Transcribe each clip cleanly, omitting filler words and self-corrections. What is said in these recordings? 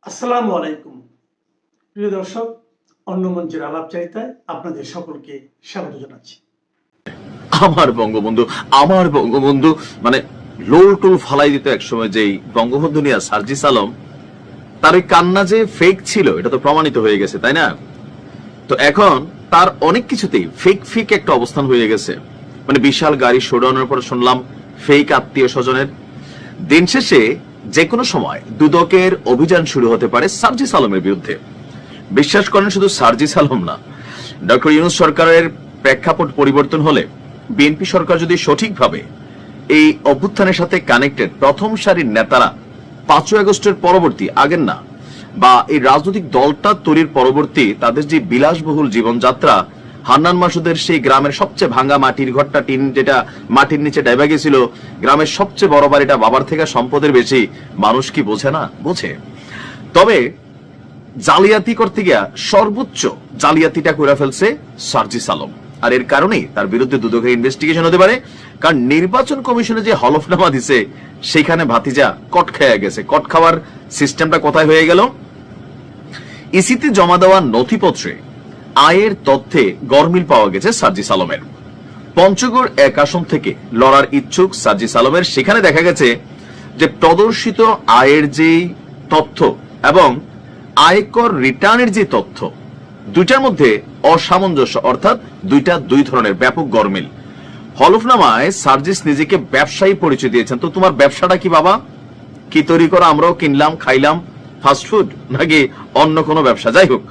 আসসালামু আলাইকুম প্রিয় দর্শক, অন্য মঞ্চের আলাপচারিতায় আপনাদের সকলকে স্বাগত জানাচ্ছি। আমার বঙ্গবন্ধু আমার বঙ্গবন্ধু মানে লোল টোল ফালাই দিত একসময় যেই বঙ্গবন্ধু নিয়ে সার্জিস আলম, তার ওই কান্না যে ফেক ছিল এটা তো প্রমাণিত হয়ে গেছে, তাই না? তো এখন তার অনেক কিছুতেই ফেক ফেক একটা অবস্থান হয়ে গেছে। মানে বিশাল গাড়ি শোডাউনের পর শুনলাম ফেক আত্মীয় স্বজনের। দিন শেষে যে কোনো সময় দুদকের অভিযান শুরু হতে পারে সার্জিস আলমের বিরুদ্ধে। বিশ্বাস করেন, শুধু সার্জিস আলম না, ডক্টর ইউনূস সরকারের প্রেক্ষাপট পরিবর্তন হলে বিএনপি সরকার যদি সঠিকভাবে এই অভ্যুত্থানের সাথে কানেক্টেড প্রথম সারির নেতারা 5ই আগস্টের পরবর্তী, আগের না, বা এই রাজনৈতিক দলটা তৈরির পরবর্তী তাদের যে বিলাসবহুল জীবনযাত্রা, হান্নান মাসুদের সেই গ্রামের সবচেয়ে ভাঙা মাটির ঘরটা, টিন যেটা মাটির নিচে ডাইবা গেছিল, গ্রামের সবচেয়ে বড় বাড়িটা বাবার থেকে সম্পদের বেশি, মানুষ কি বোঝে না? বোঝে। তবে জালিয়াতি করতে গিয়া সর্বোচ্চ জালিয়াতিটা করে ফেলছে সার্জিস আলম, আর এর কারণেই তার বিরুদ্ধে দুদকের ইনভেস্টিগেশন হতে পারে। কারণ নির্বাচন কমিশনে যে হলফনামা দিছে সেখানে ভাতিজা কট খেয়ে গেছে। কট খাওয়ার সিস্টেমটা কোথায় হয়ে গেল? ইসিতে জমা দেওয়া নথিপত্রে আয়ের তথ্যে গরমিল পাওয়া গেছে সার্জিস আলমের। পঞ্চগড় এক আসন থেকে লড়ার ইচ্ছুক সার্জিস আলমের সেখানে দেখা গেছে যে প্রদর্শিত আয়ের যে তথ্য এবং আয়কর রিটার্নের যে তথ্য, দুইটার মধ্যে অসামঞ্জস্য, অর্থাৎ দুই ধরনের ব্যাপক গরমিল। হলফনামায় সার্জিস নিজেকে ব্যবসায়ী পরিচয় দিয়েছেন। তো তোমার ব্যবসাটা কি বাবা? কি তৈরি করো? আমরাও কিনলাম খাইলাম, ফাস্টফুড নাকি অন্য কোনো ব্যবসা? যাই হোক,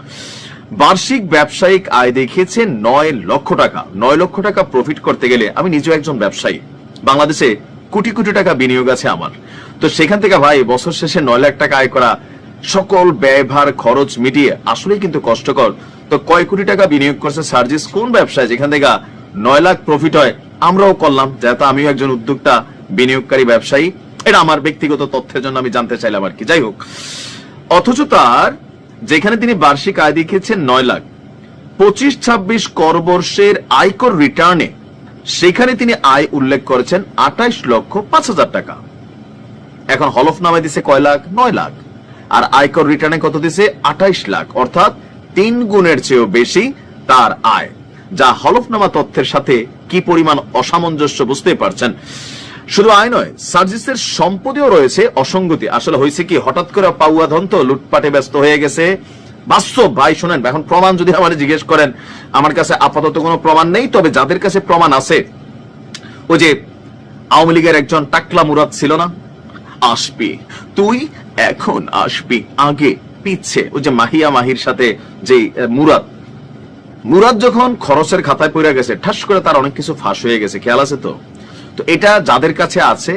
বার্ষিক ব্যবসায়িক আয় দেখিয়েছে 9 লক্ষ টাকা। 9 লক্ষ টাকা প্রফিট করতে গেলে, আমি নিজেও একজন ব্যবসায়ী, বাংলাদেশে কোটি কোটি টাকা বিনিয়োগ আছে আমার, তো সেখান থেকে ভাই বছর শেষে 9 লাখ টাকা আয় করা, সকল ব্যয়ভার খরচ মিটিয়ে আসলেই কিন্তু কষ্টকর। তো কয় কোটি টাকা বিনিয়োগ করছে সার্জিস কোন ব্যবসায় যেখান থেকে 9 লাখ প্রফিট হয়? আমরাও করলাম, যেহেতু আমিও একজন উদ্যোক্তা বিনিয়োগকারী ব্যবসায়ী। এটা আমার ব্যক্তিগত তথ্যের জন্য আমি জানতে চাইলাম আর কি। যাই হোক, অথচ তার যেখানে তিনি বার্ষিক আয় দেখিয়েছেন 9 লাখ, 25-26 কর বর্ষের আয়কর রিটার্নে সেখানে তিনি আয় উল্লেখ করেছেন 28,05,000 টাকা। এখন হলফনামায় দিছে কয় লাখ? 9 লাখ। আর আয়কর রিটার্নে কত দিছে? 28 লাখ, অর্থাৎ 3 গুণের চেয়েও বেশি তার আয়। যা হলফনামা তথ্যের সাথে কি পরিমাণ অসামঞ্জস্য বুঝতে পারছেন। শুধু আয় নয়, সার্জিসের সম্পদেও রয়েছে অসঙ্গতি। আসলে হয়েছে কি, হঠাৎ করে পাউয়া ধন তো লুটপাটে ব্যস্ত হয়ে গেছে। বাস্তব ভাই, শুনেন, এখন প্রমাণ যদি আমার জিজ্ঞেস করেন, আমার কাছে আপাতত কোনো প্রমাণ নেই। তবে যাদের কাছে প্রমাণ আছে, ওই যে আওয়ামী লীগের একজন টাকলা মুরাদ ছিল না, আসবি তুই এখন আসবি আগে পিছে, ওই যে মাহির সাথে যে মুরাদ যখন খরচের খাতায় পড়ে গেছে, ঠাস করে তার অনেক কিছু ফাঁস হয়ে গেছে, খেয়াল আছে তো? তো এটা যাদের কাছে আছে,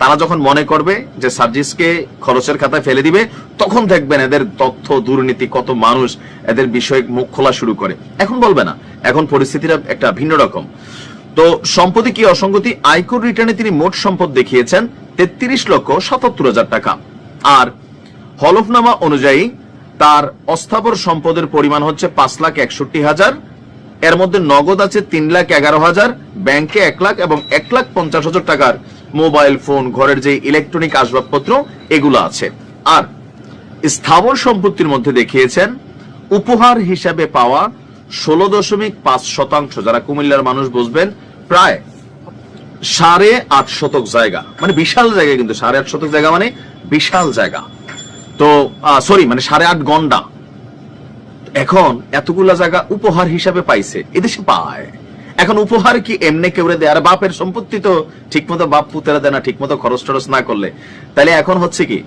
তারা যখন মনে করবে যে সার্জিসকে খরচের খাতায় ফেলে দিবে, তখন দেখবেন এদের তথ্য দুর্নীতি, কত মানুষ এদের বিষয়ে মুখ খোলা শুরু করে। এখন বলবে না, এখন পরিস্থিতিটা একটা ভিন্ন রকম। তো সম্পত্তি কি অসঙ্গতি? আয়কর রিটার্নে তিনি মোট সম্পদ দেখিয়েছেন 33,77,000 টাকা, আর হলফনামা অনুযায়ী তার অস্থাবর সম্পদের পরিমাণ হচ্ছে 5,61,000। এর মধ্যে নগদ আছে 3,11,000, ব্যাংকে 1 লাখ এবং 1,50,000 টাকার মোবাইল ফোন, ঘরের যে ইলেকট্রনিক আসবাবপত্র, এগুলো আছে। আর স্থাবর সম্পত্তির মধ্যে দেখিয়েছেন উপহার হিসাবে পাওয়া 16.5%, যারা কুমিল্লার মানুষ বুঝবেন, প্রায় 8.5 শতক জায়গা, মানে বিশাল জায়গা। কিন্তু 8.5 শতক জায়গা মানে বিশাল জায়গা। তো সরি, মানে 8.5 গন্ডা। এখন এতগুলা জায়গা উপহার হিসাবে পাইছে, এদেশে পায়। এখন উপহার কি এমনি কেউ দেয়? আর বাপের সম্পত্তি তো ঠিক মতো বাপ পুতেরা দেয় না, ঠিক মতো খরচ টরচ না করলে। তাহলে এখন হচ্ছে কি,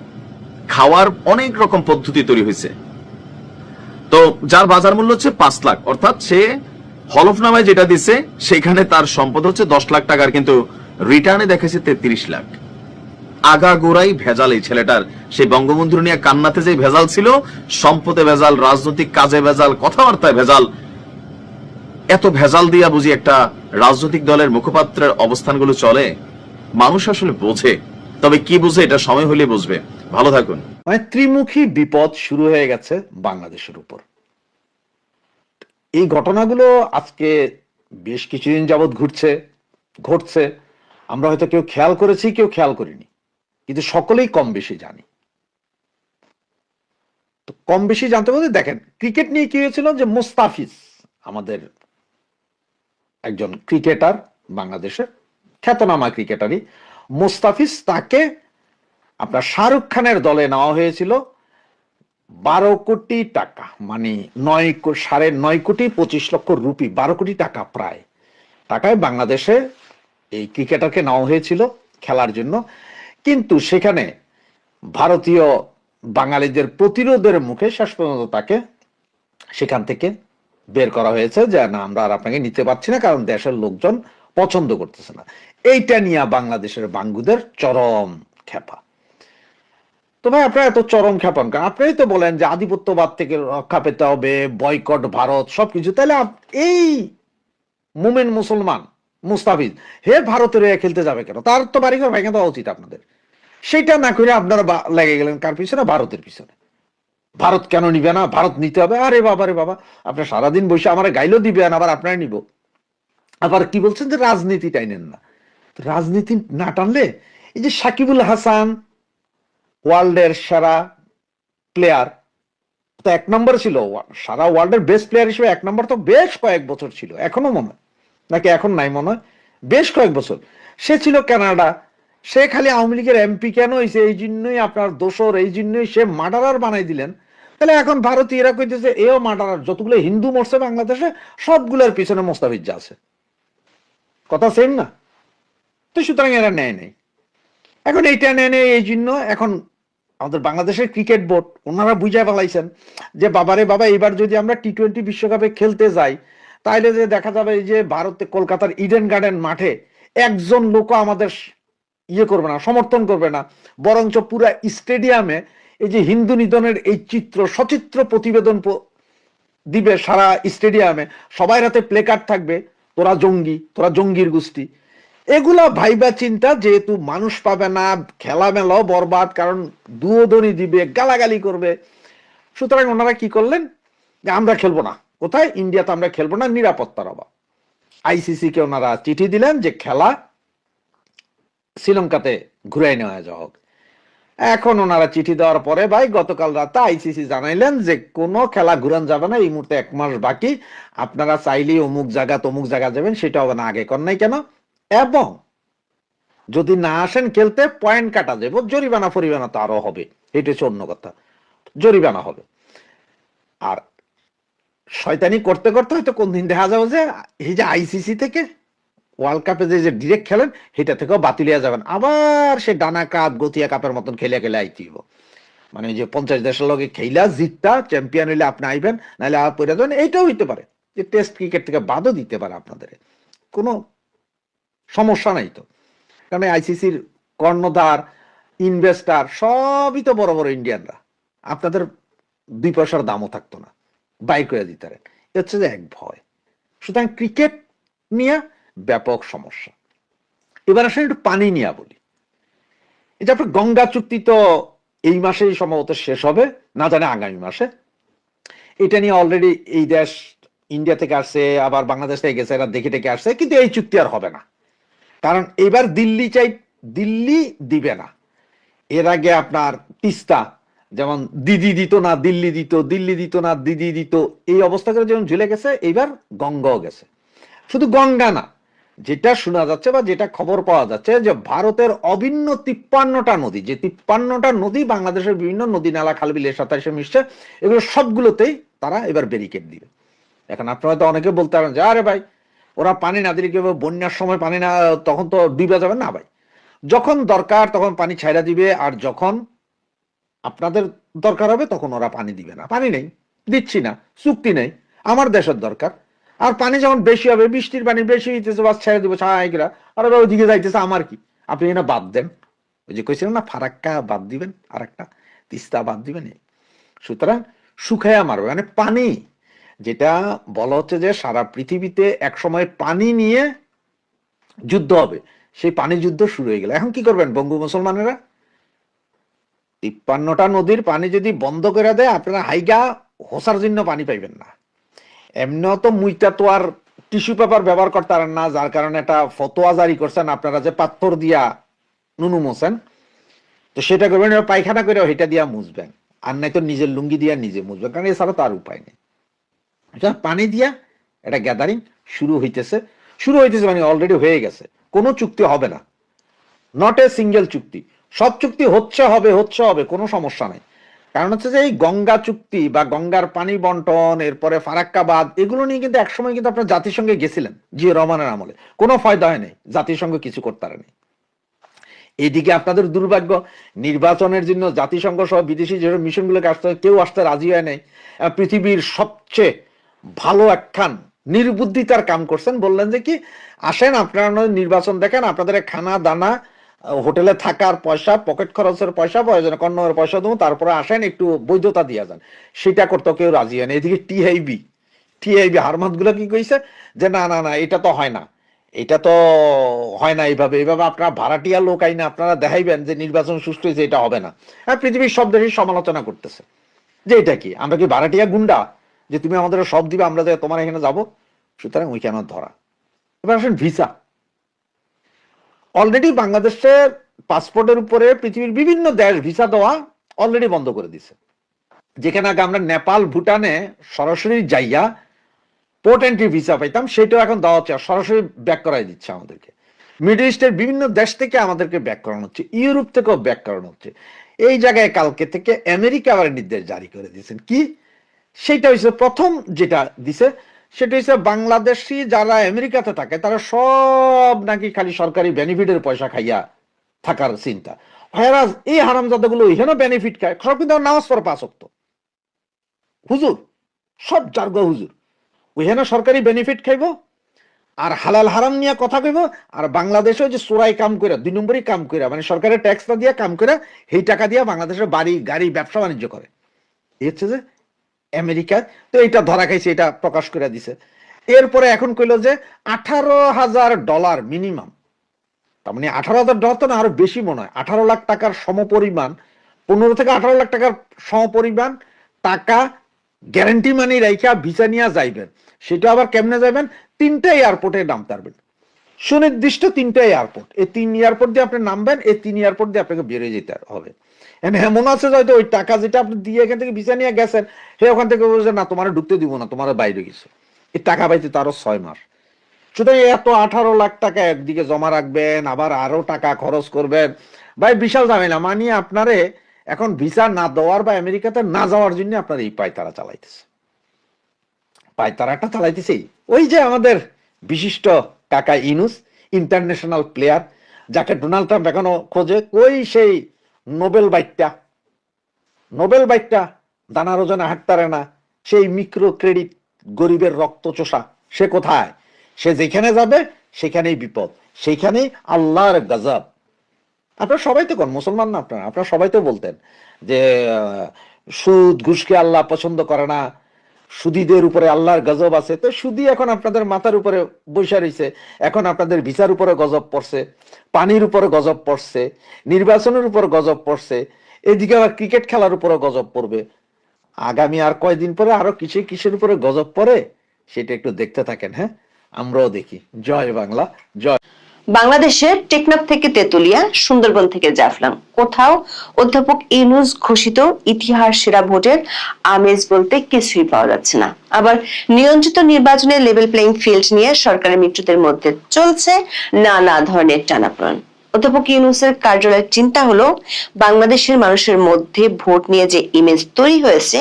খাওয়ার অনেক রকম পদ্ধতি তৈরি হয়েছে। তো যার বাজার মূল্য হচ্ছে 5 লাখ, অর্থাৎ সে হলফনামায় যেটা দিছে সেখানে তার সম্পদ হচ্ছে 10 লাখ টাকার, কিন্তু রিটার্নে দেখেছে 33 লাখ। আগাগোড়াই ভেজাল এই ছেলেটার। সেই বঙ্গবন্ধু নিয়ে কান্নাতে যে ভেজাল ছিল, সম্পদে ভেজাল, রাজনৈতিক কাজে ভেজাল, কথাবার্তায় ভেজাল। এত ভেজাল দিয়া বুঝি একটা রাজনৈতিক দলের মুখপাত্রের অবস্থানগুলো চলে? মানুষ আসলে বোঝে, তবে কি বুঝে এটা সময় হলে বুঝবে। ভালো থাকুন। মানে ত্রিমুখী বিপদ শুরু হয়ে গেছে বাংলাদেশের উপর। এই ঘটনাগুলো আজকে বেশ কিছুদিন যাবৎ ঘটছে। আমরা হয়তো কেউ খেয়াল করেছি, কেউ খেয়াল করিনি, কিন্তু সকলেই কম বেশি জানি। কম বেশি জানতে বলতে দেখেন ক্রিকেট নিয়ে কি হয়েছিল যে মুস্তাফিজ আমাদের একজন ক্রিকেটার, বাংলাদেশের খ্যাতনামা ক্রিকেটারই মুস্তাফিজ, তাকে আপনার শাহরুখ খানের দলে নেওয়া হয়েছিল 12 কোটি টাকা, মানে 9.25 কোটি রুপি, 12 কোটি টাকা প্রায় টাকায় বাংলাদেশে এই ক্রিকেটারকে নেওয়া হয়েছিল খেলার জন্য। কিন্তু সেখানে ভারতীয় বাঙালিদের প্রতিরোধের মুখে শেষ পর্যন্ত তাকে সেখান থেকে বের করা হয়েছে যে না, আমরা আর আপনাকে নিতে পারছি না, কারণ দেশের লোকজন পছন্দ করতেছে না। এইটা নিয়ে বাংলাদেশের বাঙ্গুদের চরম খেপা। তো ভাই আপনারা এত চরম খেপান কারণ আপনারাই তো বলেন যে আধিপত্যবাদ থেকে রক্ষা পেতে হবে, বয়কট ভারত, সবকিছু। তাহলে এই মুমিন মুসলমান মুস্তাফিজ হে ভারতের হয়ে খেলতে যাবে কেন? তার তো বাড়িঘর ভেঙে দেওয়া উচিত আপনাদের। সেটা না করে আপনারা লেগে গেলেন কার পিছনে? ভারতের পিছনে। ভারত কেন নিবে না, ভারত নিতে হবে। আরে বাবা রে বাবা, আপনার সারাদিন বসে আমার গাইলো দিবেন, আবার আপনারা নিব। আবার কি বলছেন যে রাজনীতি টাইনেন না। রাজনীতি না টানলে এই যে সাকিবুল হাসান ওয়ার্ল্ডের সেরা প্লেয়ার, তো 1 নম্বর ছিল, সারা ওয়ার্ল্ডের বেস্ট প্লেয়ার হিসেবে 1 নম্বর তো বেশ কয়েক বছর ছিল, এখনো মনে হয় নাকি এখন নাই মনে হয়, বেশ কয়েক বছর সে ছিল কানাডা। সে খালি আওয়ামী লীগের এমপি কেন হয়েছে এই জন্যই আপনার দোসর, এই জন্যই সে মার্ডারার বানাই দিলেন। তাহলে এখন ভারতীয়রা কইতেছে এও মার্ডারার, যতগুলো হিন্দু মরছে বাংলাদেশে সবগুলোর পিছনে মোস্তাফিজ আছে। কথা সেম না? তো সুতরাং এরা নেয় নেই। এখন এইটা নেয় নেই, এই জন্য এখন আমাদের বাংলাদেশের ক্রিকেট বোর্ড ওনারা বুঝায় ফেলাইছেন যে বাবারে বাবা, এবার যদি আমরা টি-20 বিশ্বকাপে খেলতে যাই তাইলে যে দেখা যাবে যে ভারতে কলকাতার ইডেন গার্ডেন মাঠে একজন লোক আমাদের ইয়ে করবে না, সমর্থন করবে না, বরঞ্চ পুরা স্টেডিয়ামে এই যে হিন্দু নিধনের এই চিত্র সচিত্র প্রতিবেদন দিবে সারা স্টেডিয়ামে, সবাই হাতে প্লেকার্ড থাকবে তোরা জঙ্গি, তোরা জঙ্গির গোষ্ঠী। এগুলা ভাইবা চিন্তা, যেহেতু মানুষ পাবে না, খেলা মেলাও বরবাদ, কারণ দুয়োদনি দিবে, গালাগালি করবে। সুতরাং ওনারা কি করলেন যে আমরা খেলবো না, কোথায়? ইন্ডিয়াতে আমরা খেলবো না, নিরাপত্তার অভাব। আইসিসি কে ওনারা চিঠি দিলেন যে খেলা শ্রীলঙ্কাতে ঘুরাই নেওয়া যাওয়া হোক। এখন ওনারা চিঠি দেওয়ার পরে ভাই গতকাল রাতে আইসিসি জানাইলেন যে কোনো খেলা ঘুরান যাবে না, এই মুহূর্তে 1 মাস বাকি, আপনারা চাইলে অমুক জায়গা তমুক জায়গা যাবেন, সেটা হবে না। আগে কর নাই কেন? এবং যদি না আসেন খেলতে পয়েন্ট কাটা যাবে, জরিমানা ফরিমানা তো আরো হবে, এটা হচ্ছে অন্য কথা, জরিমানা হবে। আর শয়তানি করতে করতে হয়তো কোন দিন দেখা যাবে যে এই যে আইসিসি থেকে ওয়ার্ল্ড কাপে যে ডিরেক্ট খেলেন সেটা থেকেও বাতিল হয়ে যাবেন, আবার সে ডানা কাপ গতিয়া কাপের মতন খেলে খেলে আইতেইব। মানে যে 50 দেশের লগে খেলা জিততা চ্যাম্পিয়ন হইলে আপনি আইবেন, নাহলে আর পড়ে যাবেন। এইটাও হইতে পারে যে টেস্ট ক্রিকেট থেকে বাদও দিতে পারে আপনাদের, কোনো সমস্যা নাই তো। কারণ আইসিসির কর্ণধার ইনভেস্টার সবই তো বড় বড় ইন্ডিয়ানরা, আপনাদের 2 পয়সার দামও থাকতো না, বাইর করে দিতে পারেন। এ হচ্ছে যে এক ভয়। সুতরাং ক্রিকেট নিয়ে ব্যাপক সমস্যা। এবার আসলে একটু পানি নিয়ে বলি। এই যে আপনার গঙ্গা চুক্তি তো এই মাসেই সম্ভবত শেষ হবে, না জানে আগামী মাসে। এটা নিয়ে অলরেডি এই দেশ ইন্ডিয়া থেকে আসছে, আবার বাংলাদেশ থেকে গেছে, এরা দেখে টেকে আসছে, কিন্তু এই চুক্তি আর হবে না। কারণ এবার দিল্লি দিল্লি দিবে না। এর আগে আপনার তিস্তা যেমন দিদি দিত না দিল্লি দিত, দিল্লি দিত না দিদি দিত, এই অবস্থা করে যেমন ঝুলে গেছে, এইবার গঙ্গাও গেছে। শুধু গঙ্গা না, যেটা শোনা যাচ্ছে বা যেটা খবর পাওয়া যাচ্ছে যে ভারতের অভিন্ন 53টা নদী, যে 53টা নদী বাংলাদেশের বিভিন্ন নদী নালা খাল বিলের সাথে এসে মিশছে, এগুলো সবগুলোতেই তারা এবার ব্যারিকেড দিবে। এখন আপনারা তো অনেকে বলতে পারেন যে আরে ভাই ওরা পানি না দিলে কি হবে, বন্যার সময় পানি না, তখন তো ডুবে যাবে না। ভাই যখন দরকার তখন পানি ছাইড়া দিবে, আর যখন আপনাদের দরকার হবে তখন ওরা পানি দিবে না। পানি নেই, দিচ্ছি না, চুক্তি নেই, আমার দেশের দরকার। আর পানি যখন বেশি হবে, বৃষ্টির পানি বেশি হইতেছে, বাস ছেড়ে দিব ছাইগুলা, আর ওইদিকে যাইতেছে, আমার কি? আপনি না বাদ দেন, ওই যে কইছিলেন না ফারাক্কা বাদ দিবেন, আর একটা তিস্তা বাদ দিবেন। সুতরাং শুকায়া মারবে, মানে পানি, যেটা বলা হচ্ছে যে সারা পৃথিবীতে এক সময় পানি নিয়ে যুদ্ধ হবে, সেই পানি যুদ্ধ শুরু হয়ে গেল। এখন কি করবেন বঙ্গু মুসলমানেরা? 53টা নদীর পানি যদি বন্ধ করে দেয়, আপনারা হাইগা হোসার জন্য পানি পাইবেন না। এমনিও তো মুইটা তো আর টিস্যু পেপার ব্যবহার করতে পারেন না, যার কারণে একটা ফতোয়া জারি করছেন আপনারা যে পাথর দিয়া নুনু মোছেন, তো সেটা করবেন, পায়খানা করে সেটা দিয়া মুছবেন। আর নাই তো নিজের লুঙ্গি দিয়া নিজে মুছবেন, কারণ এছাড়া তো আর উপায় নেই। পানি দিয়া এটা গ্যাদারিং শুরু হইতেছে মানে অলরেডি হয়ে গেছে। কোনো চুক্তি হবে না, নট এ সিঙ্গেল চুক্তি, সব চুক্তি হচ্ছে হবে, কোনো সমস্যা নাই। কারণ হচ্ছে যে এই গঙ্গা চুক্তি বা গঙ্গার পানি বন্টন, এরপরে ফারাক্কাবাদ, এগুলো নিয়ে কিন্তু একসময় কিন্তু আপনার জাতিসংঘে গেছিলেন জিয়া রহমানের আমলে, কোনো ফায়দা হয়নি, জাতিসংঘ কিছু করতে পারেনি। এইদিকে আপনাদের দুর্ভাগ্য, নির্বাচনের জন্য জাতিসংঘ সহ বিদেশি যেসব মিশনগুলোকে আসতে কেউ আসতে রাজি হয় নাই। পৃথিবীর সবচেয়ে ভালো একখান নির্বুদ্ধিতার কাম করছেন, বললেন যে কি আসেন আপনারা নির্বাচন দেখেন, আপনাদের খানা দানা, হোটেলে থাকার পয়সা, পকেট খরচের পয়সা, প্রয়োজনে কন্যার পয়সা দেবো, তারপরে আসেন একটু বৈধতা দিয়ে যান। সেটা করতে কেউ রাজি হয় না। এদিকে টিআইবি হারমাত গুলো কি কইছে যে না না না, এটা তো হয় না, এটা তো হয় না, এইভাবে আপনারা ভাড়াটিয়া লোক আইনে আপনারা দেখাইবেন যে নির্বাচন সুষ্ঠু হয়েছে, এটা হবে না। হ্যাঁ, পৃথিবীর সব দেশই সমালোচনা করতেছে যে এটা কি, আমরা কি ভাড়াটিয়া গুন্ডা যে তুমি আমাদের সব দিবে, আমরা যে তোমার এখানে যাবো। সুতরাং ওইখানে ধরা। এবার আসেন ভিসা। অলরেডি বাংলাদেশের পাসপোর্টের উপরে পৃথিবীর বিভিন্ন দেশ ভিসা দেওয়া অলরেডি বন্ধ করে দিছে। যেখানে আগে আমরা নেপাল ভুটানে সরাসরি যাইয়া পোর্ট এন্ট্রি ভিসা পাইতাম, সেটাও এখন দেওয়া হচ্ছে, সরাসরি ব্যাক করাই দিচ্ছে আমাদেরকে। মিডল ইস্টের বিভিন্ন দেশ থেকে আমাদেরকে ব্যাক করানো হচ্ছে, ইউরোপ থেকেও ব্যাক করানো হচ্ছে। এই জায়গায় কালকে থেকে আমেরিকা আবার নির্দেশ জারি করে দিয়েছেন। কি সেটা হচ্ছে প্রথম যেটা দিছে, সেটা হচ্ছে বাংলাদেশি যারা আমেরিকাতে থাকে তারা সব নাকি খালি সরকারি বেনিফিটের পয়সা খাইয়া থাকার চিন্তা। হেরাজ এই হারামজাদাগুলো ওইখানে বেনিফিট খায়, সব কিন্তু নামাজ পড়ে 5 ওয়াক্ত, হুজুর সব জার্গা হুজুর, ওইখানে সরকারি বেনিফিট খাইব আর হালাল হারাম নিয়ে কথা কইব। আর বাংলাদেশে যে চোরাই কাম করে, 2 নম্বরই কাম করে, মানে সরকারের ট্যাক্সটা দিয়ে কাম করে, সেই টাকা দিয়ে বাংলাদেশের বাড়ি গাড়ি ব্যবসা বাণিজ্য করে। এই হচ্ছে যে আমেরিকা। তো এটা ধরা খাইছে, এটা প্রকাশ করে দিছে। এরপরে এখন কইল যে $18,000 মিনিমাম, তার মানে $18,000 তো না, আরো বেশি মনে হয়, 18 লাখ টাকার সমপরিমাণ, 15 থেকে 18 লাখ টাকার সমপরিমাণ টাকা গ্যারান্টি মানি রাইখা ভিসা নিয়ে যাইবেন। সেটা আবার কেমনে যাবেন, 3টা এয়ারপোর্টে নামতে পারবেন, সুনির্দিষ্ট 3টা এয়ারপোর্ট। এই 3 এয়ারপোর্ট দিয়ে আপনি নামবেন, এই 3 এয়ারপোর্ট দিয়ে আপনাকে বেরিয়ে যেতে হবে। এমন আছে হয়তো ওই টাকা যেটা আপনি দিয়ে এখান থেকে ভিসা নিয়ে গেছেন, সে ওখান থেকে বলছে না তোমার ঢুকতে দিব না, তোমার বাইরে গেছে। এই টাকা পাইতে তারও 6 মাস। সুতরাং এত 18 লাখ টাকা একদিকে জমা রাখবেন, আবার আরো টাকা খরচ করবেন, ভাই বিশাল ঝামেলা। মানে আপনারে এখন ভিসা না দেওয়ার বা আমেরিকাতে না যাওয়ার জন্য আপনার এই পায়তারা চালাইতেছে, পায়তারাটা চালাইতেছে। ওই যে আমাদের বিশিষ্ট কাকা ইনুস, ইন্টারন্যাশনাল প্লেয়ার, যাকে ডোনাল্ড ট্রাম্প এখনো খোঁজে, কই সেই নোবেল বাইকটা দানার ওজনে হাঁটতারে না, সেই মিক্রো ক্রেডিট গরিবের রক্ত চোষা, সে কোথায়? সে যেখানে যাবে সেখানেই বিপদ, সেইখানেই আল্লাহর গজব। আপনারা সবাই তো কোন মুসলমান না, আপনারা সবাই তো বলতেন যে সুদ ঘুষকে আল্লাহ পছন্দ করে না, সুদীদের উপরে আল্লাহর গজব আছে। তো সুদী এখন আপনাদের মাথার উপরে বৈশা রয়েছে, এখন আপনাদের ভিসার উপরে গজব পড়ছে, পানির উপরে গজব পড়ছে, নির্বাচনের উপর গজব পড়ছে, এদিকে আবার ক্রিকেট খেলার উপরে গজব পড়বে। আগামী আর কয়দিন পরে আরো কিসের উপরে গজব পড়ে সেটা একটু দেখতে থাকেন। হ্যাঁ, আমরাও দেখি। জয় বাংলা, জয়। বাংলাদেশের টেকনাফ থেকে তেতুলিয়া, সুন্দরবন থেকে জাফলং, কোথাও অধ্যাপক ইউনূস ঘোষিত ইতিহাস সেরা ভোটের আমেজ বলতে কিছুই পাওয়া যাচ্ছে না। আবার নিয়ন্ত্রিত নির্বাচনের লেভেল প্লেইং ফিল্ড নিয়ে সরকারের মিত্রদের মধ্যে চলছে নানা ধরনের টানাপোড়েন। অধ্যাপক ইউনূসের কার্যালয়ের চিন্তা হলো বাংলাদেশের মানুষের মধ্যে ভোট নিয়ে যে ইমেজ তৈরি হয়েছে,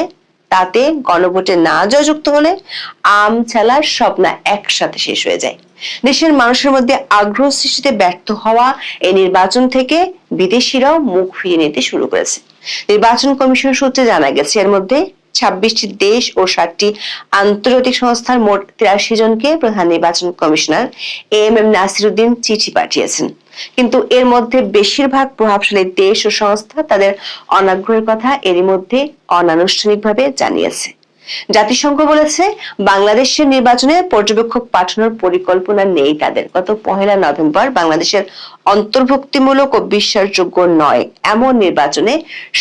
তাতে গণভোটে না জয়যুক্ত হলে আম ছালার স্বপ্ন একসাথে শেষ হয়ে যায়। দেশের মানুষের মধ্যে আগ্রহ সৃষ্টিতে ব্যর্থ হওয়া এই নির্বাচন থেকে বিদেশিরাও মুখ ফিরিয়ে নিতে শুরু করেছে। নির্বাচন কমিশন সূত্রে জানা গেছে, এর মধ্যে 26টি দেশ ও 7টি আন্তর্জাতিক সংস্থার মোট 83 জনকে প্রধান নির্বাচন কমিশনার এম নাসির উদ্দিন চিঠি পাঠিয়েছেন। কিন্তু এর মধ্যে বেশিরভাগ প্রভাবশালী দেশ ও সংস্থা তাদের অনাগ্রহের কথা এরই মধ্যে অনানুষ্ঠানিকভাবে জানিয়েছে। জাতিসংঘ বলেছে বাংলাদেশের নির্বাচনে পর্যবেক্ষক পাঠানোর পরিকল্পনা নেই তাদের। গত 1 নভেম্বর বাংলাদেশের অন্তর্ভুক্তিমূলক ও বিশ্বাসযোগ্য নয় এমন নির্বাচনে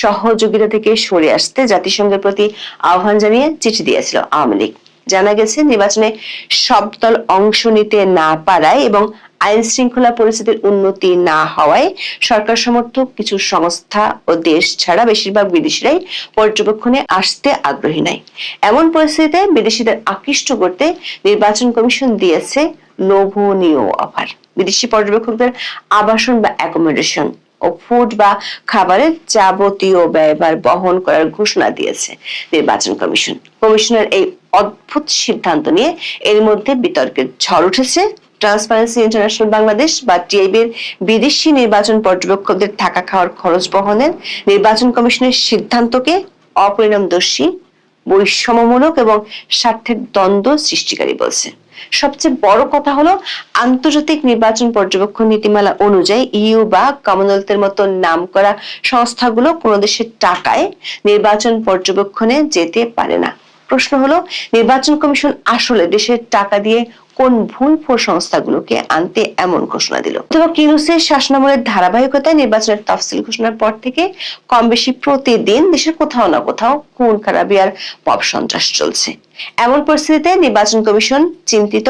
সহযোগিতা থেকে সরে আসতে জাতিসংঘের প্রতি আহ্বান জানিয়ে চিঠি দিয়েছিল আওয়ামী লীগ। জানা গেছে, নির্বাচনে সব দল অংশ নিতে না পারায় এবং আইন শৃঙ্খলা পরিস্থিতির উন্নতি না হওয়ায় সরকার সমর্থক কিছু সংস্থা ও দেশ ছাড়া বেশিরভাগ বিদেশিরাই পর্যবেক্ষণে আসতে আগ্রহী নাই। এমন পরিস্থিতিতে বিদেশিদের আকৃষ্ট করতে নির্বাচন কমিশন দিয়েছে লোভনীয় অফার। বিদেশি পর্যবেক্ষকদের আবাসন বা অ্যাকোমোডেশন ও ফুড বা খাবারের যাবতীয় ব্যয়ভার বহন করার ঘোষণা দিয়েছে নির্বাচন কমিশন। কমিশনের এই অদ্ভুত সিদ্ধান্ত নিয়ে এর মধ্যে বিতর্কের ঝড় উঠেছে। ট্রান্সপারেন্সি ইন্টারন্যাশনাল বাংলাদেশ বা টিআইবির বিদেশি নির্বাচন পর্যবেক্ষকদের থাকা খাওয়ার খরচ বহনের নির্বাচন কমিশনের সিদ্ধান্তকে অপরিণামদর্শী, বৈষম্যমূলক এবং স্বার্থের দ্বন্দ্ব সৃষ্টিকারী বলছে। সবচেয়ে বড় কথা হলো, আন্তর্জাতিক নির্বাচন পর্যবেক্ষণ নীতিমালা অনুযায়ী ইইউ বা কমনওয়েলথের মতো নামকরা সংস্থাগুলো কোনো দেশের টাকায় নির্বাচন পর্যবেক্ষণে যেতে পারে না। প্রশ্ন হলো, নির্বাচন কমিশন আসলে দেশের টাকা দিয়ে কোন ভুলফোর সংস্থাগুলোকে আনতে এমন ঘোষণা দিল? অথবা ইউনূসের শাসনামলের ধারাবাহিকতায় নির্বাচনের তফসিল ঘোষণার পর থেকে কম বেশি প্রতিদিন দেশের কোথাও না কোথাও খুন খারাপি আর পপ সন্ত্রাস চলছে। এমন পরিস্থিতিতে নির্বাচন কমিশন চিন্তিত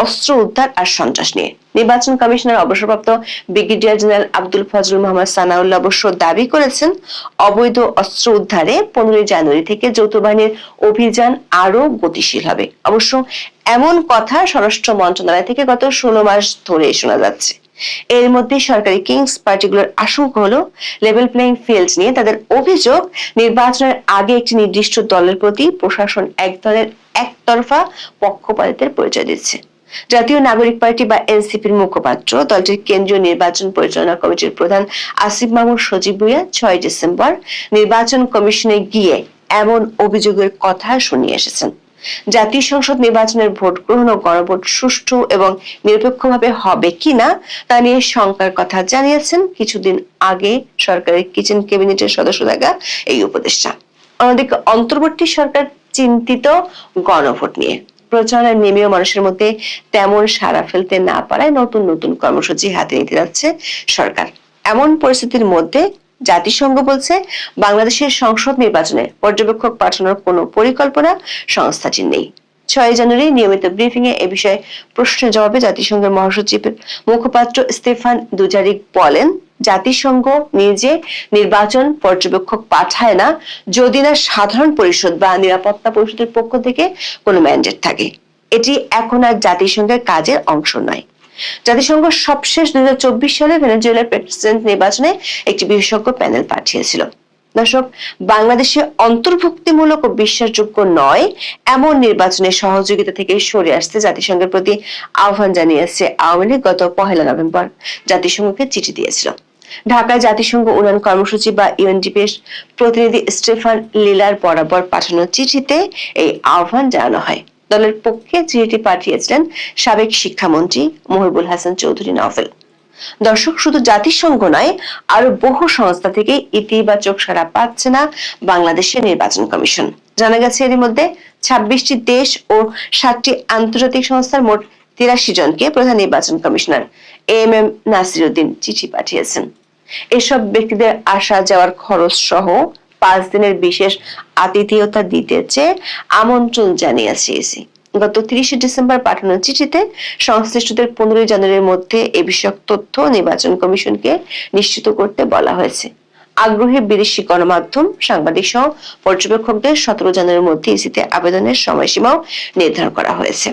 অস্ত্র উদ্ধার আর সন্ত্রাস নিয়ে। নির্বাচন কমিশনের অবসরপ্রাপ্ত ব্রিগেডিয়ার জেনারেল আব্দুল ফজলুল মোহাম্মদ সানাউল্লাহ অবশ্য দাবি করেছেন, অবৈধ অস্ত্র উদ্ধারে 15 জানুয়ারি থেকে যৌথ বাহিনীর অভিযান আরো গতিশীল হবে। অবশ্য এমন কথা স্বরাষ্ট্র মন্ত্রণালয় থেকে গত 16 মাস ধরে শোনা যাচ্ছে। এর মধ্যে সরকারি কিংস পার্টিগুলোর আশঙ্কা হলো, লেভেল প্লেইং ফিল্ড নিয়ে তাদের অভিযোগ, নির্বাচনের আগে একটি নির্দিষ্ট দলের প্রতি প্রশাসন এক ধরনের একতরফা পক্ষপাতিত্বের পরিচয় দিচ্ছে। জাতীয় নাগরিক পার্টি বা এনসিপির মুখপাত্র, দলটির কেন্দ্রীয় নির্বাচন পরিচালনা কমিটির প্রধান আসিফ মাহমুদ সজীব ভুঁইয়া 6 ডিসেম্বর নির্বাচন কমিশনে গিয়ে এমন অভিযোগের কথা শুনিয়ে এসেছেন। জাতীয় সংসদ নির্বাচনের ভোট গ্রহণ ও গণভোট সুষ্ঠু এবং নিরপেক্ষভাবে হবে কিনা তা নিয়ে শঙ্কার কথা জানিয়েছেন কিছুদিন আগে সরকারের কিচেন ক্যাবিনেটের সদস্য থাকা এই উপদেষ্টা। অন্যদিকে অন্তর্বর্তী সরকার চিন্তিত গণভোট নিয়ে। প্রচারণায় নেমেও মানুষের মধ্যে তেমন সাড়া ফেলতে না পারায় নতুন নতুন কর্মসূচি হাতে নিতে যাচ্ছে সরকার। এমন পরিস্থিতির মধ্যে জাতিসংঘ বলছে, বাংলাদেশের সংসদ নির্বাচনে পর্যবেক্ষক পাঠানোর কোনো পরিকল্পনা সংস্থাটির নেই। 6 জানুয়ারি নিয়মিত ব্রিফিং এ বিষয়ে প্রশ্নের জবাবে জাতিসংঘের মহাসচিবের মুখপাত্র স্টেফান দুজারিক বলেন, জাতিসংঘ নিজে নির্বাচন পর্যবেক্ষক পাঠায় না যদি না সাধারণ পরিষদ বা নিরাপত্তা পরিষদের পক্ষ থেকে কোনো ম্যান্ডেট থাকে। এটি এখন আর জাতিসংঘের কাজের অংশ নয়। জাতিসংঘ সবশেষ 2024 সালে ভেনেজুয়েলার প্রেসিডেন্ট নির্বাচনে একটি বিশেষজ্ঞ প্যানেল পাঠিয়েছিল। দর্শক, বাংলাদেশে অন্তর্ভুক্তিমূলক ও বিশ্বাসযোগ্য নয় এমন নির্বাচনের সহযোগিতা থেকে সরে আসতে জাতিসংঘের প্রতি আহ্বান জানিয়েছে আওয়ামী লীগ গত 1 নভেম্বর জাতিসংঘকে চিঠি দিয়েছিল। ঢাকায় জাতিসংঘ উন্নয়ন কর্মসূচি বা ইউএনডিপির প্রতিনিধি স্টেফান লিলার বরাবর পাঠানো চিঠিতে এই আহ্বান জানানো হয়। দলের পক্ষে চিঠিটি পাঠিয়েছিলেন সাবেক শিক্ষামন্ত্রী মহিবুল হাসান চৌধুরী নভেল। দর্শক, শুধু জাতিসংঘ নয়, আরো বহু সংস্থা থেকে ইতিবাচক সাড়া পাচ্ছে না বাংলাদেশের নির্বাচন কমিশন। জানা গেছে, এর মধ্যে 26টি দেশ ও 7টি আন্তর্জাতিক সংস্থার মোট 83 জনকে প্রধান নির্বাচন কমিশনার এএমএম নাসির উদ্দিন চিঠি পাঠিয়েছেন। এসব ব্যক্তিদের আসা যাওয়ার খরচ সহ 5 দিনের বিশেষ আতিথেয়তা দিতে চেয়ে আমন্ত্রণ জানিয়েছে ইসি। গত 30 ডিসেম্বর পাঠানো চিঠিতে সংশ্লিষ্টদের 15 জানুয়ারির মধ্যে এ বিষয়ক তথ্য নির্বাচন কমিশনকে নিশ্চিত করতে বলা হয়েছে। আগ্রহী বিদেশি গণমাধ্যম, সাংবাদিক সহ পর্যবেক্ষকদের 17 জানুয়ারির মধ্যে ইসিতে আবেদনের সময়সীমাও নির্ধারণ করা হয়েছে।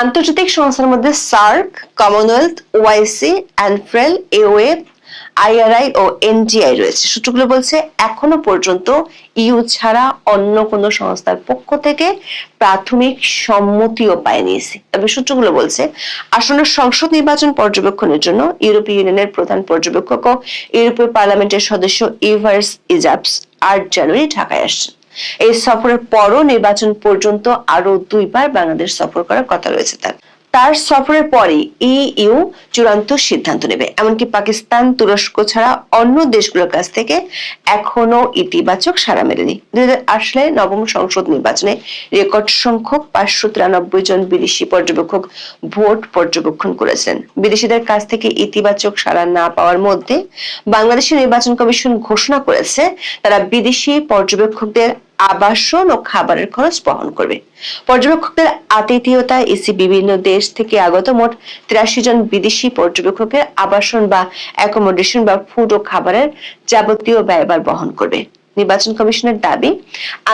আন্তর্জাতিক সংস্থার মধ্যে সার্ক, কমনওয়েলথ, ওআইসি, অ্যানফ্রেল, এওএ, আইআরআই ও এনজিআই রয়েছে। সূত্রগুলো বলছে, এখনো পর্যন্ত ইউ ছাড়া অন্য কোনো সংস্থার পক্ষ থেকে প্রাথমিক সম্মতিও পায়নি ইসি। তবে সূত্রগুলো বলছে, আসন্ন সংসদ নির্বাচন পর্যবেক্ষণের জন্য ইউরোপীয় ইউনিয়নের প্রধান পর্যবেক্ষক ও ইউরোপীয় পার্লামেন্টের সদস্য ইভার্স ইজাপস 8 জানুয়ারি ঢাকায় আসছেন। এই সফরের পরও নির্বাচন পর্যন্ত আরো 2 বার বাংলাদেশ সফর করার কথা রয়েছে তার সফরের পরে ইইউ চূড়ান্ত সিদ্ধান্ত নেবে। এমনকি পাকিস্তান, তুরস্ক ছাড়া অন্য দেশগুলোর কাছ থেকে এখনো ইতিবাচক সাড়া মেলেনি। 2008 সালে নবম সংসদ নির্বাচনে রেকর্ড সংখ্যক 593 জন বিদেশি পর্যবেক্ষক ভোট পর্যবেক্ষণ করেছিলেন। বিদেশিদের কাছ থেকে ইতিবাচক সাড়া না পাওয়ার মধ্যে বাংলাদেশের নির্বাচন কমিশন ঘোষণা করেছে, তারা বিদেশি পর্যবেক্ষকদের আবাসন ও খাবারের খরচ বহন করবে। পর্যবেক্ষকদের আতিথেয়তায় ইসি বিভিন্ন দেশ থেকে আগত মোট 83 জন বিদেশি পর্যবেক্ষকের আবাসন বা অ্যাকোমোডেশন বা ফুড ও খাবারের যাবতীয় ব্যয়ভার বহন করবে। নির্বাচন কমিশনের দাবি,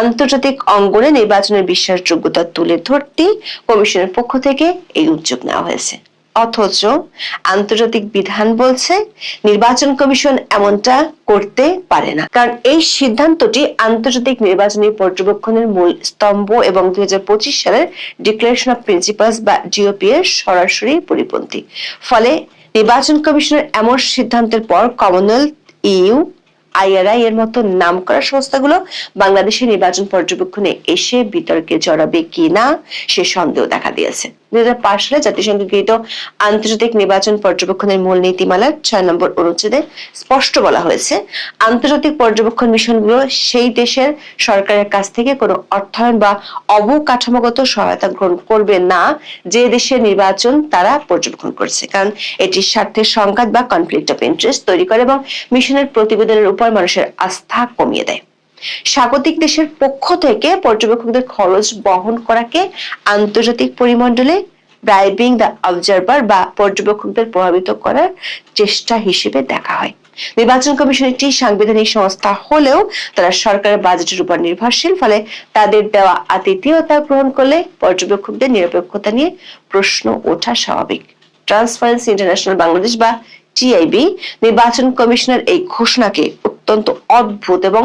আন্তর্জাতিক অঙ্গনে নির্বাচনের বিশ্বাসযোগ্যতা তুলে ধরতে কমিশনের পক্ষ থেকে এই উদ্যোগ নেওয়া হয়েছে। অথচ আন্তর্জাতিক বিধান বলছে নির্বাচন কমিশন এমনটা করতে পারে না, কারণ এই সিদ্ধান্তটি আন্তর্জাতিক নির্বাচনী পর্যবেক্ষণের মূল স্তম্ভ এবং 2025 সালের ডিক্লারেশন অফ প্রিন্সিপালস বা ডিওপি এর সরাসরি পরিপন্থী। ফলে নির্বাচন কমিশনের এমন সিদ্ধান্তের পর কমনওয়েলথ, ইইউ, আইআরআই এর মতো নামকরা সংস্থাগুলো বাংলাদেশের নির্বাচন পর্যবেক্ষণে এসে বিতর্কে জড়াবে কিনা সে সন্দেহ দেখা দিয়েছে। 2005 সালে জাতিসংঘ গৃহীত আন্তর্জাতিক নির্বাচন পর্যবেক্ষণের মূল নীতিমালার 6 নম্বর অনুচ্ছেদে স্পষ্ট বলা হয়েছে, আন্তর্জাতিক পর্যবেক্ষণ মিশনগুলো সেই দেশের সরকারের কাছ থেকে কোনো অর্থায়ন বা অবকাঠামোগত সহায়তা গ্রহণ করবে না যে দেশের নির্বাচন তারা পর্যবেক্ষণ করছে, কারণ এটি স্বার্থের সংঘাত বা কনফ্লিক্ট অফ ইন্টারেস্ট তৈরি করে এবং মিশনের প্রতিবেদনের উপর মানুষের আস্থা কমিয়ে দেয়। স্বাগতিক দেশের পক্ষ থেকে পর্যবেক্ষকদের খরচ বহন করাকে আন্তর্জাতিক পরিমণ্ডলে ব্রাইবিং দ্য অবজারভার বা পর্যবেক্ষকদের প্রভাবিত করার চেষ্টা হিসেবে দেখা হয়। নির্বাচন কমিশন একটি সাংবিধানিক সংস্থা হলেও তারা সরকারের বাজেটের উপর নির্ভরশীল, ফলে তাদের দেওয়া আতিথেয়তা গ্রহণ করলে পর্যবেক্ষকদের নিরপেক্ষতা নিয়ে প্রশ্ন ওঠা স্বাভাবিক। ট্রান্সপারেন্সি ইন্টারন্যাশনাল বাংলাদেশ বা টিআইবি নির্বাচন কমিশনের এই ঘোষণাকে অত্যন্ত অদ্ভুত এবং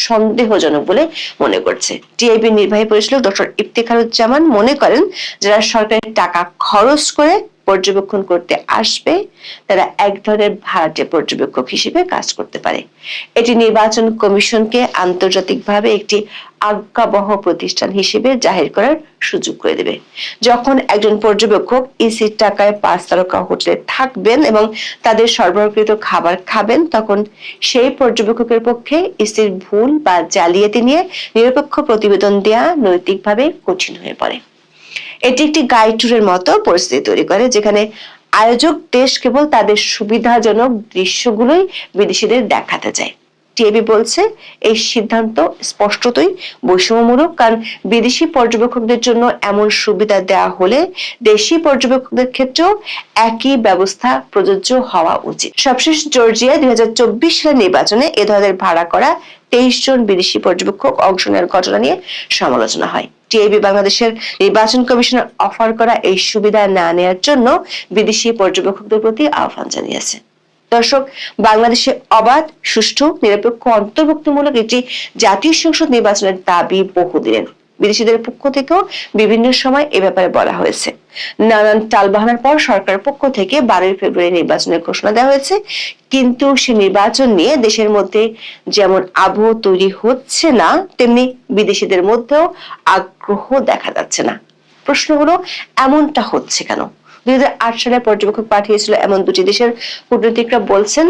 সন্দেহজনক বলে মনে করছে। টিআইবি নির্বাহী পরিচালক ডক্টর ইফতেখারুজ্জামান মনে করেন, যারা সরকারের টাকা খরচ করে পর্যবেক্ষণ করতে আসবে তারা এক ধরনের ভাড়াটে পর্যবেক্ষক হিসেবে কাজ করতে পারে। এটি নির্বাচন কমিশনকে আন্তর্জাতিকভাবে একটি আজ্ঞাবহ প্রতিষ্ঠান হিসেবে জাহির করার সুযোগ করে দেবে। যখন একজন পর্যবেক্ষক ইসির টাকায় 5 তারকা হোটেলে থাকবেন এবং তাদের সরবরাহকৃত খাবার খাবেন, তখন সেই পর্যবেক্ষকের পক্ষে ইসির ভুল বা জালিয়াতি নিয়ে নিরপেক্ষ প্রতিবেদন দেওয়া নৈতিকভাবে কঠিন হয়ে পড়ে। এটি একটি গাইড ট্যুরের মতো পরিস্থিতি তৈরি করে, যেখানে আয়োজক দেশ কেবল তাদের সুবিধাজনক দৃশ্যগুলোই বিদেশিদের দেখাতে চায়। টিআইবি বলছে এই সিদ্ধান্ত স্পষ্টতই বৈষম্যমূলক, কারণ বিদেশি পর্যবেক্ষকদের জন্য এমন সুবিধা দেওয়া হলে দেশি পর্যবেক্ষকদের ক্ষেত্রেও একই ব্যবস্থা প্রযোজ্য হওয়া উচিত। সবশেষ জর্জিয়া 2024 সালের নির্বাচনে এ ধরনের ভাড়া করা 23 জন বিদেশি পর্যবেক্ষক অংশ নেওয়ার ঘটনা নিয়ে সমালোচনা হয়। টিআইবি বাংলাদেশের নির্বাচন কমিশনের অফার করা এই সুবিধা না নেওয়ার জন্য বিদেশি পর্যবেক্ষকদের প্রতি আহ্বান জানিয়েছে। দর্শক, বাংলাদেশে অবাধ, সুষ্ঠু, নিরপেক্ষ, অন্তর্ভুক্তিমূলক একটি জাতীয় সংসদ নির্বাচনের দাবি বহুদিনের। বিদেশিদের পক্ষ থেকেও বিভিন্ন সময় এ ব্যাপারে বলা হয়েছে। নানান টালবাহানার পর সরকারের পক্ষ থেকে 12 ফেব্রুয়ারি নির্বাচনের ঘোষণা দেওয়া হয়েছে, কিন্তু সে নির্বাচন নিয়ে দেশের মধ্যে যেমন আবহ তৈরি হচ্ছে না, তেমনি বিদেশিদের মধ্যেও আগ্রহ দেখা যাচ্ছে না। প্রশ্ন হলো, এমনটা হচ্ছে কেন? 2008 সালে পর্যবেক্ষক পাঠিয়েছিল এমন 2টি দেশের কূটনীতিকরা বলছেন,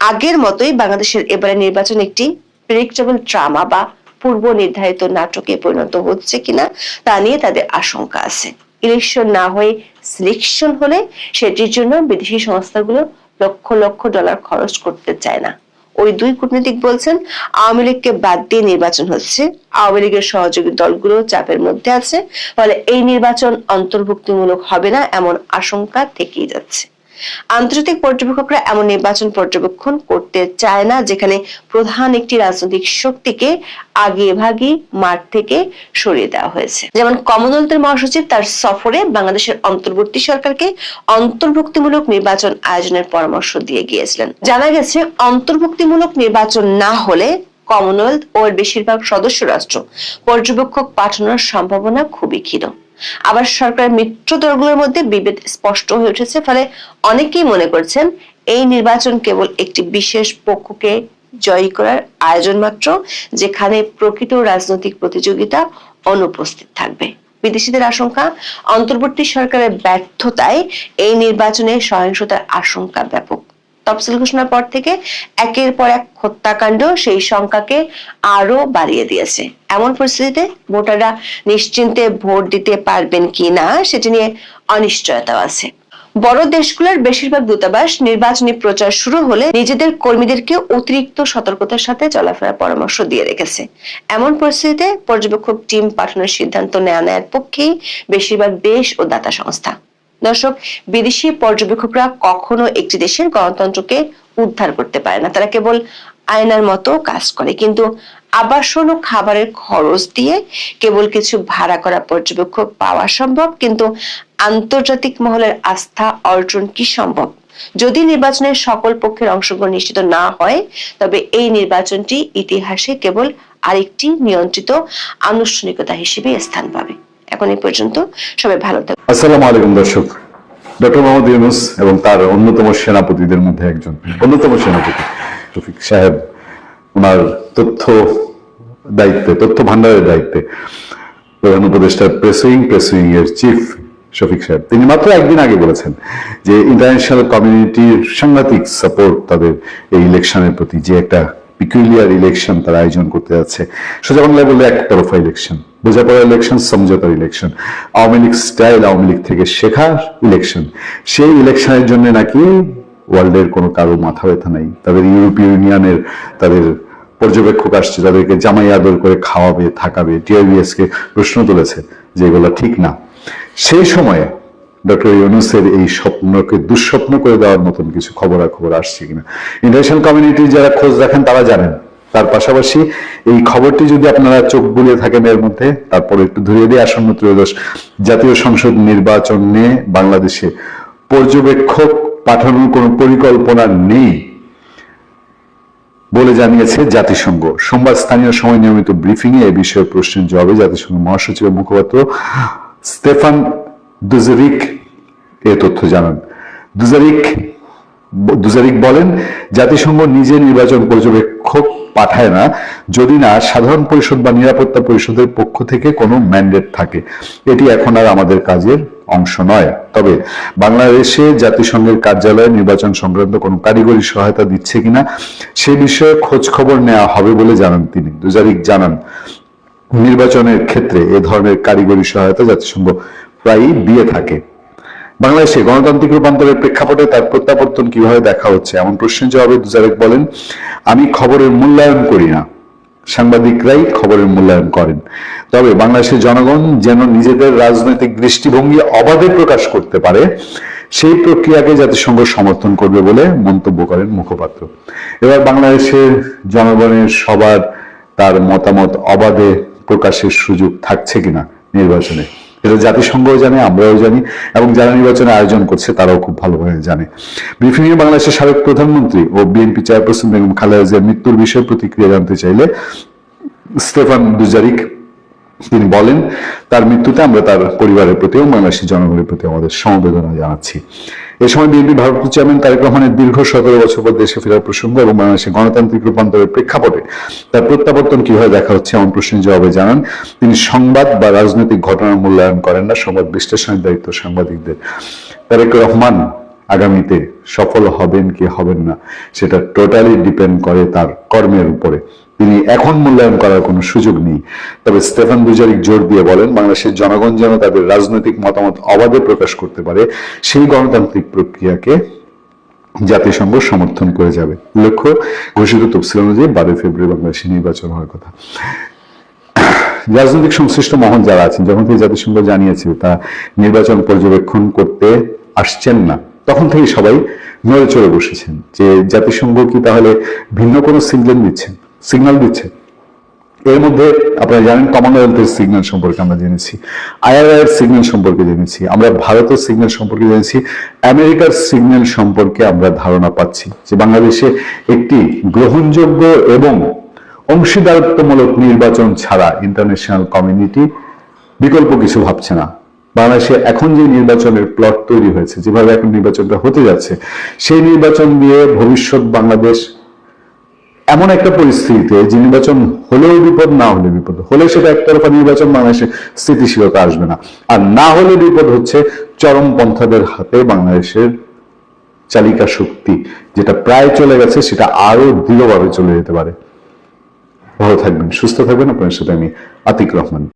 আগের মতোই বাংলাদেশের এবারে নির্বাচন একটি প্রেডিক্টেবল ড্রামা বা পূর্ব নির্ধারিত নাটকে পরিণত হচ্ছে কিনা তা নিয়ে তাদের আশঙ্কা আছে। ইলেকশন না হয়ে সিলেকশন হলে সেটির জন্য বিদেশি সংস্থাগুলো লক্ষ লক্ষ ডলার খরচ করতে চায় না। ওই 2 কূটনীতিক বলছেন, আওয়ামী লীগকে বাদ দিয়ে নির্বাচন হচ্ছে, আওয়ামী লীগের সহযোগী দলগুলো চাপের মধ্যে আছে, ফলে এই নির্বাচন অন্তর্ভুক্তিমূলক হবে না এমন আশঙ্কা থেকেই যাচ্ছে। আন্তর্জাতিক পর্যবেক্ষকরা এমন নির্বাচন পর্যবেক্ষণ করতে চায় না যেখানে প্রধান একটি রাজনৈতিক শক্তিকে আগে ভাগে মাঠ থেকে সরিয়ে দেওয়া হয়েছে। যেমন কমনওয়েলথের মহাসচিব তার সফরে বাংলাদেশের অন্তর্বর্তী সরকারকে অন্তর্ভুক্তিমূলক নির্বাচন আয়োজনের পরামর্শ দিয়ে গিয়েছিলেন। জানা গেছে, অন্তর্ভুক্তিমূলক নির্বাচন না হলে কমনওয়েলথ ও এর বেশিরভাগ সদস্য রাষ্ট্র পর্যবেক্ষক পাঠানোর সম্ভাবনা খুবই ক্ষীণ। আবার সরকারের মিত্র দলগুলোর মধ্যে বিভেদ স্পষ্ট হয়ে উঠেছে, ফলে অনেকেই মনে করছেন এই নির্বাচন কেবল একটি বিশেষ পক্ষকে জয়ী করার আয়োজন মাত্র, যেখানে প্রকৃত রাজনৈতিক প্রতিযোগিতা অনুপস্থিত থাকবে। বিদেশিদের আশঙ্কা, অন্তর্বর্তী সরকারের ব্যর্থতায় এই নির্বাচনে সহিংসতার আশঙ্কা ব্যাপক। তফসিল ঘোষণার পর থেকে একের পর এক হত্যাকাণ্ড সেই সংখ্যাকে আরো বাড়িয়ে দিয়েছে। এমন পরিস্থিতিতে ভোটাররা নিশ্চিন্তে ভোট দিতে পারবেন কিনা সেটি নিয়ে অনিশ্চয়তা আছে। বড় দেশগুলোর বেশিরভাগ দূতাবাস নির্বাচনী প্রচার শুরু হলে নিজেদের কর্মীদেরকে অতিরিক্ত সতর্কতার সাথে চলাফেরার পরামর্শ দিয়ে রেখেছে। এমন পরিস্থিতিতে পর্যবেক্ষক টিম পাঠানোর সিদ্ধান্ত নেয়ার পক্ষেই বেশিরভাগ দেশ ও দাতা সংস্থা। দর্শক, বিদেশি পর্যবেক্ষকরা কখনো একটি দেশের গণতন্ত্রকে উদ্ধার করতে পারে না, তারা কেবল আয়নার মতো কাজ করে। কিন্তু আবাসন ও খাবারের খরচ দিয়ে কেবল কিছু ভাড়া করা পর্যবেক্ষক পাওয়া সম্ভব, কিন্তু আন্তর্জাতিক মহলের আস্থা অর্জন কি সম্ভব? যদি নির্বাচনের সকল পক্ষের অংশগ্রহণ নিশ্চিত না হয়, তবে এই নির্বাচনটি ইতিহাসে কেবল আরেকটি নিয়ন্ত্রিত আনুষ্ঠানিকতা হিসেবে স্থান পাবে। এখন এই পর্যন্ত, সবাই ভালো থাকবেন। আসসালামু আলাইকুম দর্শক। ডক্টর মোহাম্মদ ইউনূস এবং তার অন্যতম সেনাপতিদের মধ্যে একজন অন্যতম সেনাপতি শফিক সাহেব, ওনার তথ্য ভান্ডারের দায়িত্বে প্রধান উপদেষ্টা প্রেসুইং এর চিফ শফিক সাহেব, তিনি মাত্র একদিন আগে বলেছেন যে ইন্টারন্যাশনাল কমিউনিটির সাংঘাতিক সাপোর্ট তাদের এই ইলেকশনের প্রতি, যে একটা পিকুলিয়ার ইলেকশন তারা আয়োজন করতে যাচ্ছে। সোজা বাংলায় বললে একতরফা ইলেকশন, বোঝাপড়া ইলেকশন, সমঝোতার ইলেকশন, আওয়ামী লীগ স্টাইল, আওয়ামী লীগ থেকে শেখার ইলেকশন। সেই ইলেকশনের জন্য নাকি ওয়ার্ল্ডের কোনো কারো মাথা ব্যথা নাই। তাদের ইউরোপীয় ইউনিয়নের তাদের পর্যবেক্ষক আসছে, তাদেরকে জামাই আদর করে খাওয়াবে, থাকাবে। টিআরবিএস কে প্রশ্ন তুলেছে যে এগুলো ঠিক না। সেই সময়ে ডক্টর ইউনূসের এই স্বপ্নকে দুঃস্বপ্ন করে দেওয়ার মতন কিছু খবরাখবর আসছে কিনা ইন্টারন্যাশনাল কমিউনিটি যারা খোঁজ রাখেন তারা জানেন। তার পাশাপাশি এই খবরটি যদি আপনারা চোখ বুলিয়ে থাকেন এর মধ্যে, তারপরে একটু ধরিয়ে দিয়ে আসন্ন ত্রয়োদশ জাতীয় সংসদ নির্বাচনে বাংলাদেশে পর্যবেক্ষক পাঠানোর কোনো পরিকল্পনা নেই বলে জানিয়েছে জাতিসংঘ। সোমবার স্থানীয় সময় নিয়মিত ব্রিফিং এ এই বিষয়ে প্রশ্নের জবাবে জাতিসংঘ মহাসচিবের মুখপাত্র স্টেফান দুজারিক এ তথ্য জানান। দুজারিক বলেন, জাতিসংঘ নিজে নির্বাচন পর্যবেক্ষক পাঠায় না যদি না সাধারণ পরিষদ বা নিরাপত্তা পরিষদের পক্ষ থেকে কোনো ম্যান্ডেট থাকে। এটি এখন আর আমাদের কাজের অংশ নয়। তবে বাংলাদেশে জাতিসংঘের কার্যালয়ে নির্বাচন সংক্রান্ত কোনো কারিগরি সহায়তা দিচ্ছে কিনা সে বিষয়ে খোঁজ খবর নেওয়া হবে বলে জানান তিনি। দুজারিক জানান, নির্বাচনের ক্ষেত্রে এ ধরনের কারিগরি সহায়তা জাতিসংঘ প্রায়ই দিয়ে থাকে। বাংলাদেশে গণতান্ত্রিক রূপান্তরের প্রেক্ষাপটে তার প্রত্যাবর্তন কিভাবে দেখা হচ্ছে এমন প্রশ্নের জবাবে দুজারিক বলেন, আমি খবরের মূল্যায়ন করি না, সাংবাদিকরাই খবরের মূল্যায়ন করেন। তবে বাংলাদেশের জনগণ যেন নিজেদের রাজনৈতিক দৃষ্টিভঙ্গি অবাধে প্রকাশ করতে পারে, সেই প্রক্রিয়াকে জাতিসংঘ সমর্থন করবে বলে মন্তব্য করেন মুখপাত্র। এবার বাংলাদেশের জনগণের সবার তার মতামত অবাধে প্রকাশের সুযোগ থাকছে কিনা নির্বাচনে, এটা জাতিসংঘও জানে, আমরাও জানি, এবং যারা নির্বাচনে আয়োজন করছে তারাও খুব ভালোভাবে জানে। ব্রিফিং এ বাংলাদেশের সাবেক প্রধানমন্ত্রী ও বিএনপি চেয়ারপারসন বেগম খালেদা জিয়ার মৃত্যুর বিষয়ে প্রতিক্রিয়া জানতে চাইলে স্টেফান দুজারিক তিনি বলেন, তার মৃত্যুতে আমরা তার পরিবারের প্রতি এবং বাংলাদেশের জনগণের প্রতি আমাদের সমবেদনা জানাচ্ছি। এ সময় বিএনপি ভারপ্রাপ্ত চেয়ারম্যান তারেক রহমানের দীর্ঘ 17 বছর পর দেশে ফেরার প্রসঙ্গ এবং বাংলাদেশের গণতান্ত্রিক রূপান্তরের প্রেক্ষাপটে তার প্রত্যাবর্তন কিভাবে দেখা হচ্ছে এমন প্রশ্নের জবাবে জানান, তিনি সংবাদ বা রাজনৈতিক ঘটনার মূল্যায়ন করেন না, সংবাদ বিশ্লেষণের দায়িত্ব সাংবাদিকদের। তারেক রহমান আগামীতে সফল হবেন কি হবেন না সেটা টোটালি ডিপেন্ড করে তার কর্মের উপরে। তিনি এখন মূল্যায়ন করার কোনো সুযোগ নেই। তবে স্টেফান দুজারিক জোর দিয়ে বলেন, বাংলাদেশের জনগণ যেন তাদের রাজনৈতিক মতামত অবাধে প্রকাশ করতে পারে, সেই গণতান্ত্রিক প্রক্রিয়াকে জাতিসংঘ সমর্থন করে যাবে। উল্লেখ্য, ঘোষিত তফসিল অনুযায়ী 12 ফেব্রুয়ারি বাংলাদেশে নির্বাচন হওয়ার কথা। রাজনৈতিক সংশ্লিষ্ট মহল যারা আছেন, যখন থেকে জাতিসংঘ জানিয়েছে তা নির্বাচন পর্যবেক্ষণ করতে আসছেন না, তখন থেকে সবাই নড়ে চড়ে বসেছেন যে জাতিসংঘ কি তাহলে ভিন্ন কোনো সিগন্যাল দিচ্ছে। এর মধ্যে আপনারা জানেন, কমনওয়েলথের সিগন্যাল সম্পর্কে আমরা জেনেছি, IRI এর সিগন্যাল সম্পর্কে জেনেছি, আমরা ভারতের সিগন্যাল সম্পর্কে জেনেছি, আমেরিকার সিগন্যাল সম্পর্কে আমরা ধারণা পাচ্ছি যে বাংলাদেশে একটি গ্রহণযোগ্য এবং অংশীদারত্বমূলক নির্বাচন ছাড়া ইন্টারন্যাশনাল কমিউনিটি বিকল্প কিছু ভাবছে না। বাংলাদেশে এখন যে নির্বাচনের প্লট তৈরি হয়েছে, যেভাবে এখন নির্বাচনটা হতে যাচ্ছে, সেই নির্বাচন দিয়ে ভবিষ্যৎ বাংলাদেশ এমন একটা পরিস্থিতিতে যে নির্বাচন হলেও বিপদ, না হলে বিপদ, হলে সেটা একতরফা নির্বাচন, বাংলাদেশে স্থিতিশীলতা আসবে না, আর না হলে বিপদ হচ্ছে চরমপন্থাদের হাতে বাংলাদেশের চালিকা শক্তি যেটা প্রায় চলে গেছে সেটা আরো দৃঢ়ভাবে চলে যেতে পারে। ভালো থাকবেন, সুস্থ থাকবেন। আপনার সাথে আমি আতিক রহমান।